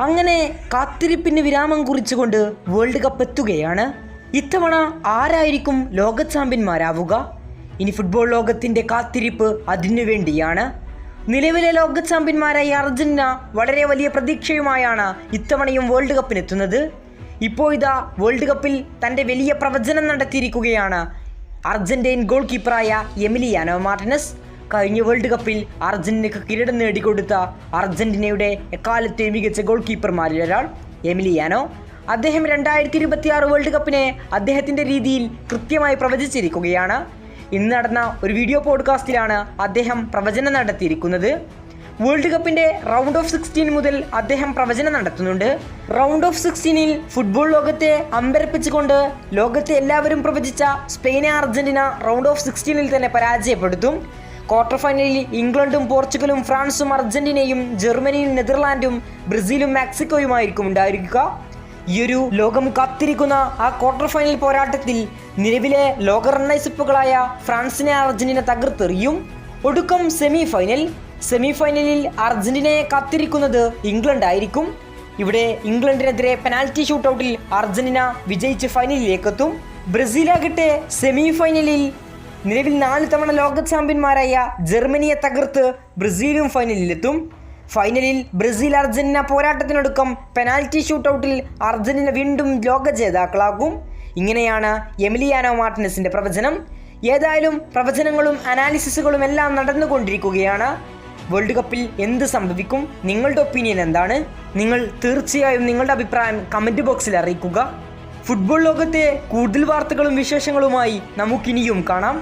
അങ്ങനെ കാത്തിരിപ്പിന് വിരാമം കുറിച്ചുകൊണ്ട് വേൾഡ് കപ്പ് എത്തുകയാണ്. ഇത്തവണ ആരായിരിക്കും ലോക ചാമ്പ്യന്മാരാവുക? ഇനി ഫുട്ബോൾ ലോകത്തിൻ്റെ കാത്തിരിപ്പ് അതിനു വേണ്ടിയാണ്. നിലവിലെ ലോക ചാമ്പ്യന്മാരായ അർജന്റീന വളരെ വലിയ പ്രതീക്ഷയുമായാണ് ഇത്തവണയും വേൾഡ് കപ്പിനെത്തുന്നത്. ഇപ്പോൾ ഇതാ വേൾഡ് കപ്പിൽ തൻ്റെ വലിയ പ്രവചനം നടത്തിയിരിക്കുകയാണ് അർജന്റീൻ ഗോൾ കീപ്പറായ എമിലിയാനോ മാർട്ടിനസ്. കഴിഞ്ഞ വേൾഡ് കപ്പിൽ അർജന്റീനയ്ക്ക് കിരീടം നേടിക്കൊടുത്ത അർജന്റീനയുടെ എക്കാലത്തെ മികച്ച ഗോൾ കീപ്പർമാരിൽ ഒരാൾ എമിലിയാനോ. അദ്ദേഹം 2026 വേൾഡ് കപ്പിനെ അദ്ദേഹത്തിൻ്റെ രീതിയിൽ കൃത്യമായി പ്രവചിച്ചിരിക്കുകയാണ്. ഇന്ന് നടന്ന ഒരു വീഡിയോ പോഡ്കാസ്റ്റിലാണ് അദ്ദേഹം പ്രവചനം നടത്തിയിരിക്കുന്നത്. വേൾഡ് കപ്പിൻ്റെ റൗണ്ട് ഓഫ് 16 മുതൽ അദ്ദേഹം പ്രവചനം നടത്തുന്നുണ്ട്. റൗണ്ട് ഓഫ് 16 ഫുട്ബോൾ ലോകത്തെ അമ്പരപ്പിച്ചുകൊണ്ട് ലോകത്തെ എല്ലാവരും പ്രവചിച്ച സ്പെയിനെ അർജന്റീന റൗണ്ട് ഓഫ് 16 തന്നെ പരാജയപ്പെടുത്തും. ക്വാർട്ടർ ഫൈനലിൽ ഇംഗ്ലണ്ടും പോർച്ചുഗലും ഫ്രാൻസും അർജന്റീനയും ജർമ്മനിയും നെതർലാൻഡും ബ്രസീലും മെക്സിക്കോയുമായിരിക്കും ഉണ്ടായിരിക്കുക. ഈയൊരു ലോകം കാത്തിരിക്കുന്ന ആ ക്വാർട്ടർ ഫൈനൽ പോരാട്ടത്തിൽ നിലവിലെ ലോക റണ്ണേഴ്സപ്പുകളായ ഫ്രാൻസിനെ അർജന്റീന തകർത്തെറിയും. ഒടുക്കം സെമിഫൈനലിൽ അർജന്റീനയെ കാത്തിരിക്കുന്നത് ഇംഗ്ലണ്ട് ആയിരിക്കും. ഇവിടെ ഇംഗ്ലണ്ടിനെതിരെ പെനാൽറ്റി ഷൂട്ടൗട്ടിൽ അർജന്റീന വിജയിച്ച് ഫൈനലിലേക്കെത്തും. ബ്രസീലാകട്ടെ സെമിഫൈനലിൽ നിലവിൽ 4 തവണ ലോക ചാമ്പ്യന്മാരായ ജർമ്മനിയെ തകർത്ത് ബ്രസീലും ഫൈനലിലെത്തും. ഫൈനലിൽ ബ്രസീൽ അർജന്റീന പോരാട്ടത്തിനൊടുക്കം പെനാൽറ്റി ഷൂട്ടൗട്ടിൽ അർജന്റീന വീണ്ടും ലോക ജേതാക്കളാകും. ഇങ്ങനെയാണ് എമിലിയാനോ മാർട്ടിനസിൻ്റെ പ്രവചനം. ഏതായാലും പ്രവചനങ്ങളും അനാലിസിസുകളും എല്ലാം നടന്നുകൊണ്ടിരിക്കുകയാണ്. വേൾഡ് കപ്പിൽ എന്ത് സംഭവിക്കും? നിങ്ങളുടെ ഒപ്പീനിയൻ എന്താണ്? നിങ്ങൾ തീർച്ചയായും നിങ്ങളുടെ അഭിപ്രായം കമൻറ്റ് ബോക്സിൽ അറിയിക്കുക. ഫുട്ബോൾ ലോകത്തെ കൂടുതൽ വാർത്തകളും വിശേഷങ്ങളുമായി നമുക്കിനിയും കാണാം.